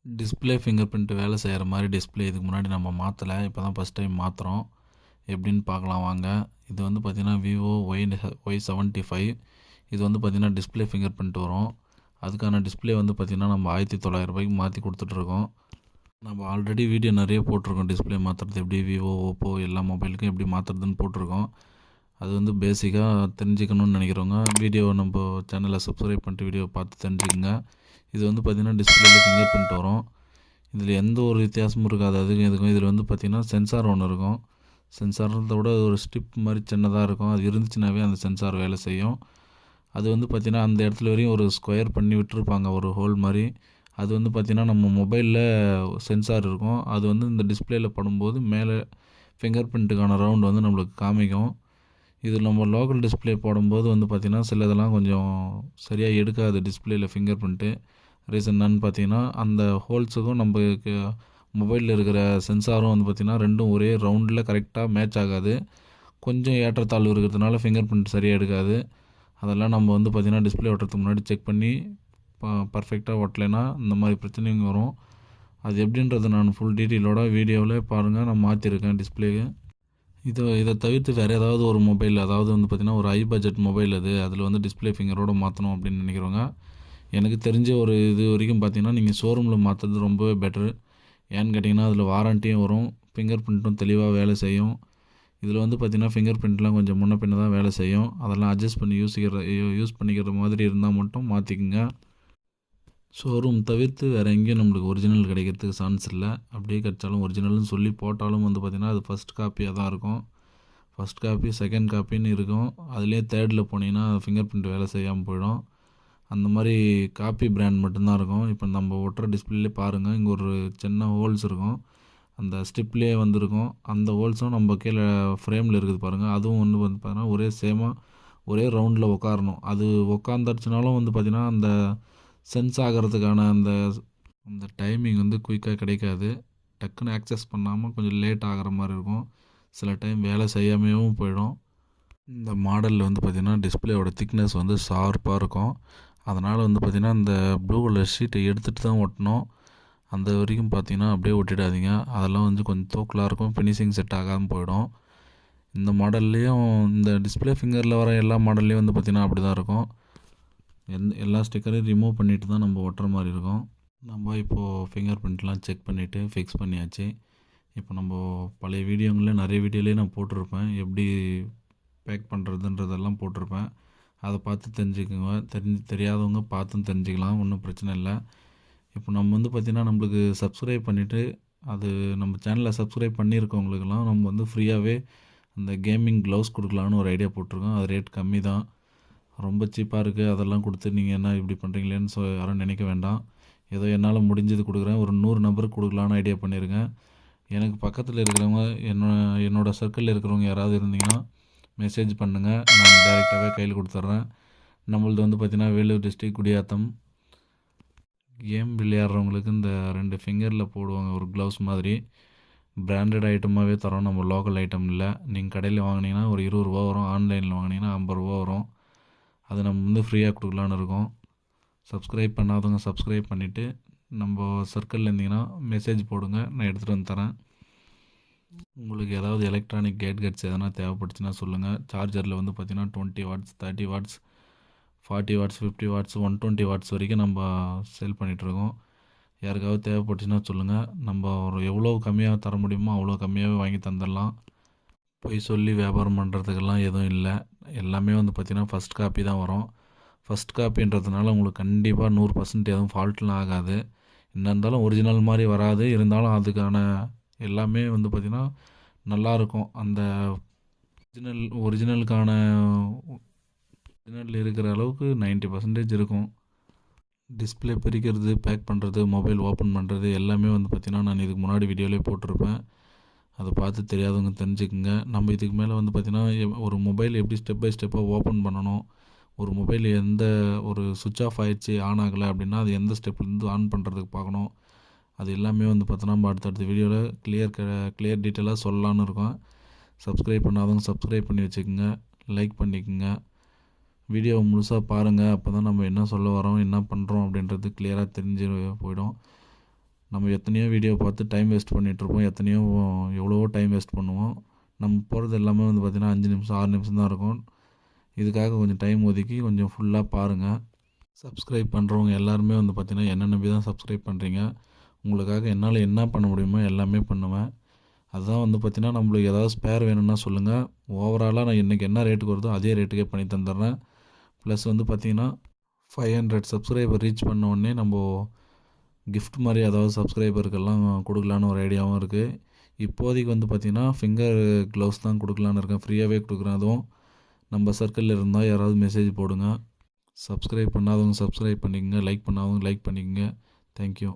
Display finger print வேலை செய்கிற மாதிரி டிஸ்ப்ளே இதுக்கு முன்னாடி நம்ம மாற்றலை. இப்போ தான் ஃபஸ்ட் டைம் மாற்றுறோம். எப்படின்னு பார்க்கலாம் வாங்க. இது வந்து பார்த்திங்கன்னா விவோ Y75. இது வந்து பார்த்திங்கன்னா டிஸ்ப்ளே ஃபிங்கர் பிரிண்ட் வரும். அதுக்கான டிஸ்ப்ளே வந்து பார்த்திங்கன்னா நம்ம 1900 மாற்றி கொடுத்துட்ருக்கோம். நம்ம ஆல்ரெடி வீடியோ நிறைய போட்டிருக்கோம். டிஸ்ப்ளே மாற்றுறது எப்படி, விவோ, ஓப்போ எல்லா மொபைலுக்கும் எப்படி மாற்றுறதுன்னு போட்டிருக்கோம். அது வந்து பேசிக்காக தெரிஞ்சுக்கணுன்னு நினைக்கிறவங்க வீடியோ நம்ம சேனலில் சப்ஸ்கிரைப் பண்ணிட்டு வீடியோ பார்த்து தெரிஞ்சுக்கங்க. இது வந்து பார்த்திங்கன்னா டிஸ்பிளேல ஃபிங்கர் பிரிண்ட் வரும். இதில் எந்த ஒரு வித்தியாசமும் இருக்காது அதுக்கும் இதுக்கும். இதில் வந்து பார்த்திங்கன்னா சென்சார் ஒன்று இருக்கும். சென்சார்ன்றத விட ஒரு ஸ்டிப் மாதிரி சின்னதாக இருக்கும். அது இருந்துச்சுனாவே அந்த சென்சார் வேலை செய்யும். அது வந்து பார்த்திங்கன்னா அந்த இடத்துல வரையும் ஒரு ஸ்கொயர் பண்ணி விட்டுருப்பாங்க, ஒரு ஹோல் மாதிரி. அது வந்து பார்த்திங்கன்னா நம்ம மொபைலில் சென்சார் இருக்கும். அது வந்து இந்த டிஸ்பிளேயில் படும்போது மேலே ஃபிங்கர் பிரிண்ட்டுக்கான ரவுண்டு வந்து நம்மளுக்கு காமிக்கும். இதில் நம்ம லோக்கல் டிஸ்பிளே போடும்போது வந்து பார்த்திங்கன்னா சில இதெல்லாம் கொஞ்சம் சரியாக எடுக்காது டிஸ்பிளேயில் ஃபிங்கர் பிரிண்ட்டு. ரீசன் என்னன்னு பார்த்தீங்கன்னா அந்த ஹோல்ஸுக்கும் நம்மளுக்கு மொபைலில் இருக்கிற சென்சாரும் வந்து பார்த்திங்கன்னா ரெண்டும் ஒரே ரவுண்டில் கரெக்டாக மேட்ச் ஆகாது. கொஞ்சம் ஏற்றத்தாழ்வு இருக்கிறதுனால ஃபிங்கர் பிரிண்ட் சரியாக எடுக்காது. அதெல்லாம் நம்ம வந்து பார்த்திங்கன்னா டிஸ்பிளே ஒட்டுறதுக்கு முன்னாடி செக் பண்ணி பர்ஃபெக்டாக ஒட்டலைன்னா இந்த மாதிரி பிரச்சனைங்க வரும். அது எப்படின்றது நான் ஃபுல் டீட்டெயிலோட வீடியோவில் பாருங்கள். நான் மாற்றிருக்கேன் டிஸ்பிளேக்கு. இதை தவிர்த்து வேறு ஏதாவது ஒரு மொபைல், அதாவது வந்து பார்த்திங்கன்னா ஒரு ஹை பட்ஜெட் மொபைல் அதில் வந்து டிஸ்பிளே ஃபிங்கரோடு மாற்றணும் அப்படின்னு நினைக்கிறவங்க, எனக்கு தெரிஞ்ச ஒரு இது வரைக்கும் பார்த்திங்கன்னா நீங்கள் ஷோரூமில் மாற்றுறது ரொம்பவே பெட்ரு. ஏன்னு கேட்டிங்கன்னா அதில் வாரண்ட்டியும் வரும், ஃபிங்கர் பிரிண்ட்டும் தெளிவாக வேலை செய்யும். இதில் வந்து பார்த்திங்கன்னா ஃபிங்கர் பிரிண்ட்லாம் கொஞ்சம் முன்ன பின்ன தான் வேலை செய்யும். அதெல்லாம் அட்ஜஸ்ட் பண்ணி யூஸ் பண்ணிக்கிற மாதிரி இருந்தால் மட்டும் மாற்றிக்குங்க. ஷோரூம் தவிர்த்து வேறு எங்கேயும் நம்மளுக்கு ஒரிஜினல் கிடைக்கிறதுக்கு சான்ஸ் இல்லை. அப்படியே கிடைச்சாலும் ஒரிஜினல்னு சொல்லி போட்டாலும் வந்து பார்த்திங்கன்னா அது ஃபஸ்ட் காப்பியாக தான் இருக்கும். ஃபஸ்ட் காப்பி, செகண்ட் காப்பின்னு இருக்கும். அதுலேயே தேர்டில் போனீங்கன்னா ஃபிங்கர் பிரிண்ட் வேலை செய்யாமல் போயிடும். அந்த மாதிரி காப்பி பிராண்ட் மட்டும்தான் இருக்கும். இப்போ நம்ம ஒட்டுற டிஸ்பிளேலே பாருங்கள், இங்கே ஒரு சின்ன ஹோல்ஸ் இருக்கும். அந்த ஸ்டிப்லேயே வந்துருக்கும். அந்த ஹோல்ஸும் நம்ம கீழே ஃப்ரேமில் இருக்குது பாருங்கள், அதுவும் வந்து பார்த்தீங்கன்னா ஒரே சேமாக ஒரே ரவுண்டில் உட்காரணும். அது உட்காந்துருச்சுனாலும் வந்து பார்த்திங்கன்னா அந்த சென்ஸ் ஆகிறதுக்கான அந்த அந்த டைமிங் வந்து குயிக்காக கிடைக்காது. டக்குன்னு ஆக்சஸ் பண்ணாமல் கொஞ்சம் லேட் ஆகிற மாதிரி இருக்கும். சில டைம் வேலை செய்யாமையும் போயிடும். இந்த மாடலில் வந்து பார்த்திங்கன்னா டிஸ்பிளேயோட திக்னஸ் வந்து ஷார்ப்பாக இருக்கும். அதனால் வந்து பார்த்திங்கன்னா இந்த ப்ளூ கலர் ஷீட்டை எடுத்துகிட்டு தான் ஒட்டணும். அந்த வரைக்கும் பார்த்திங்கன்னா அப்படியே ஒட்டிடாதீங்க. அதெல்லாம் வந்து கொஞ்சம் தூக்கலாக இருக்கும், ஃபினிஷிங் செட் ஆகாமல் போயிடும். இந்த மாடல்லையும் இந்த டிஸ்பிளே ஃபிங்கரில் வர எல்லா மாடல்லையும் வந்து பார்த்திங்கன்னா அப்படி தான் இருக்கும். எல்லா ஸ்டிக்கரையும் ரிமூவ் பண்ணிவிட்டு தான் நம்ம ஒட்டுற மாதிரி இருக்கும். நம்ம இப்போது ஃபிங்கர் பிரிண்ட்லாம் செக் பண்ணிவிட்டு ஃபிக்ஸ் பண்ணியாச்சு. இப்போ நம்ம பழைய வீடியோங்களில் நிறைய வீடியோலேயே நான் போட்டிருப்பேன், எப்படி பேக் பண்ணுறதுன்றதெல்லாம் போட்டிருப்பேன். அதை பார்த்து தெரிஞ்சுக்கோங்க. தெரியாதவங்க பார்த்தும் தெரிஞ்சுக்கலாம், ஒன்றும் பிரச்சனை இல்லை. இப்போ நம்ம வந்து பார்த்திங்கன்னா நம்மளுக்கு சப்ஸ்கிரைப் பண்ணிவிட்டு அது நம்ம சேனலில் சப்ஸ்கிரைப் பண்ணியிருக்கவங்களுக்கெல்லாம் நம்ம வந்து ஃப்ரீயாகவே அந்த கேமிங் க்ளவுஸ் கொடுக்கலான்னு ஒரு ஐடியா போட்டிருக்கோம். அது ரேட் கம்மி தான், ரொம்ப சீப்பாக இருக்குது. அதெல்லாம் கொடுத்து நீங்கள் என்ன இப்படி பண்ணுறீங்களேன்னு யாரும் நினைக்க வேண்டாம். ஏதோ என்னால் முடிஞ்சது கொடுக்குறேன். ஒரு 100 நபருக்கு கொடுக்கலான்னு ஐடியா பண்ணியிருக்கேன். எனக்கு பக்கத்தில் இருக்கிறவங்க என்னோடய சர்க்கிளில் இருக்கிறவங்க யாராவது இருந்தீங்கன்னா மெசேஜ் பண்ணுங்கள், நான் டைரெக்டாகவே கையில் கொடுத்துட்றேன். நம்மளது வந்து பார்த்திங்கன்னா வேலூர் டிஸ்ட்ரிக்ட் குடியாத்தம். கேம் விளையாடுறவங்களுக்கு இந்த 2 ஃபிங்கரில் போடுவாங்க ஒரு க்ளவுஸ் மாதிரி. பிராண்டட் ஐட்டமாகவே தரோம், நம்ம லோக்கல் ஐட்டம் இல்லை. நீங்கள் கடையில் வாங்கினீங்கன்னா ஒரு 20 ரூபா வரும், ஆன்லைனில் வாங்கினீங்கன்னா 50 ரூபா வரும். அது நம்ம வந்து ஃப்ரீயாக கொடுக்கலான்னு இருக்கோம். சப்ஸ்கிரைப் பண்ணாதவங்க சப்ஸ்கிரைப் பண்ணிவிட்டு நம்ம சர்க்கிளில் இருந்தீங்கன்னா மெசேஜ் போடுங்க, நான் எடுத்துகிட்டு வந்து தரேன். உங்களுக்கு ஏதாவது எலக்ட்ரானிக் கேட்கெட்ஸ் எதனா தேவைப்பட்டுச்சுன்னா சொல்லுங்கள். சார்ஜரில் வந்து பார்த்திங்கன்னா 20 watts, 30 watts, 40 watts, 50 watts, 120 watts வரைக்கும் நம்ம சேல் பண்ணிகிட்ருக்கோம். யாருக்காவது தேவைப்பட்டுச்சுன்னா சொல்லுங்கள். நம்ம ஒரு எவ்வளோ கம்மியாக தர முடியுமோ அவ்வளோ கம்மியாகவே வாங்கி தந்துடலாம். போய் சொல்லி வியாபாரம் பண்ணுறதுக்கெல்லாம் எதுவும் இல்லை. எல்லாமே வந்து பார்த்திங்கன்னா ஃபஸ்ட் காப்பி தான் வரும். ஃபஸ்ட் காப்பின்றதுனால உங்களுக்கு கண்டிப்பாக 100% எதுவும் ஃபால்ட்லாம் ஆகாது. என்ன இருந்தாலும் ஒரிஜினல் மாதிரி வராது, இருந்தாலும் அதுக்கான எல்லாமே வந்து பார்த்திங்கன்னா நல்லாயிருக்கும். அந்த ஒரிஜினல் இருக்கிற அளவுக்கு 90% இருக்கும். டிஸ்பிளே பிரிக்கிறது, பேக் பண்ணுறது, மொபைல் ஓப்பன் பண்ணுறது எல்லாமே வந்து பார்த்திங்கன்னா நான் இதுக்கு முன்னாடி வீடியோலேயே போட்டிருப்பேன். அதை பார்த்து தெரியாதவங்க தெரிஞ்சுக்குங்க. நம்ம இதுக்கு மேலே வந்து பார்த்திங்கன்னா ஒரு மொபைல் எப்படி ஸ்டெப் பை ஸ்டெப்பாக ஓப்பன் பண்ணணும், ஒரு மொபைல் எந்த ஒரு சுவிட்ச் ஆஃப் ஆகிடுச்சு ஆன் ஆகலை அப்படின்னா அது எந்த ஸ்டெப்லேருந்து ஆன் பண்ணுறதுக்கு பார்க்கணும், அது எல்லாமே வந்து பார்த்தோன்னா நம்ம அடுத்தடுத்த வீடியோவில் கிளியர் டீட்டெயிலாக சொல்லலான்னு இருக்கோம். சப்ஸ்கிரைப் பண்ணாதவங்க சப்ஸ்கிரைப் பண்ணி வச்சுக்கோங்க, லைக் பண்ணிக்கோங்க. வீடியோவை முழுசாக பாருங்கள். அப்போ தான் நம்ம என்ன சொல்ல வரோம், என்ன பண்ணுறோம் அப்படின்றது கிளியராக தெரிஞ்சு போயிடும். நம்ம எத்தனையோ வீடியோ பார்த்து டைம் வேஸ்ட் பண்ணிகிட்ருப்போம், எவ்வளவோ டைம் வேஸ்ட் பண்ணுவோம். நம்ம போகிறது எல்லாமே வந்து பார்த்திங்கன்னா 5 நிமிஷம் 6 நிமிஷம் தான் இருக்கும். இதுக்காக கொஞ்சம் டைம் ஒதுக்கி கொஞ்சம் ஃபுல்லாக பாருங்கள். சப்ஸ்கிரைப் பண்ணுறவங்க எல்லாருமே வந்து பார்த்திங்கன்னா என்ன நம்பி தான் சப்ஸ்கிரைப் பண்ணுறீங்க. உங்களுக்காக என்னால் என்ன பண்ண முடியுமோ எல்லாமே பண்ணுவேன். அதுதான் வந்து பார்த்திங்கன்னா நம்மளுக்கு ஏதாவது ஸ்பேர் வேணும்னா சொல்லுங்கள். ஓவராலாக நான் இன்றைக்கி என்ன ரேட்டுக்கு வருதோ அதே ரேட்டுக்கே பண்ணி தந்துடுறேன். ப்ளஸ் வந்து பார்த்திங்கன்னா 500 சப்ஸ்கிரைபர் ரீச் பண்ண உடனே நம்ம கிஃப்ட் மாதிரி அதாவது சப்ஸ்கிரைபருக்கெல்லாம் கொடுக்கலான்னு ஒரு ஐடியாவும் இருக்குது. இப்போதைக்கு வந்து பார்த்திங்கன்னா ஃபிங்கர் க்ளவுஸ் தான் கொடுக்கலான்னு இருக்கேன். ஃப்ரீயாகவே கொடுக்குறேன். அதுவும் நம்ம சர்க்கிளில் இருந்தால் யாராவது மெசேஜ் போடுங்க. சப்ஸ்கிரைப் பண்ணாதவங்க சப்ஸ்கிரைப் பண்ணிக்கங்க, லைக் பண்ணாதவங்க லைக் பண்ணிக்கங்க. தேங்க்யூ.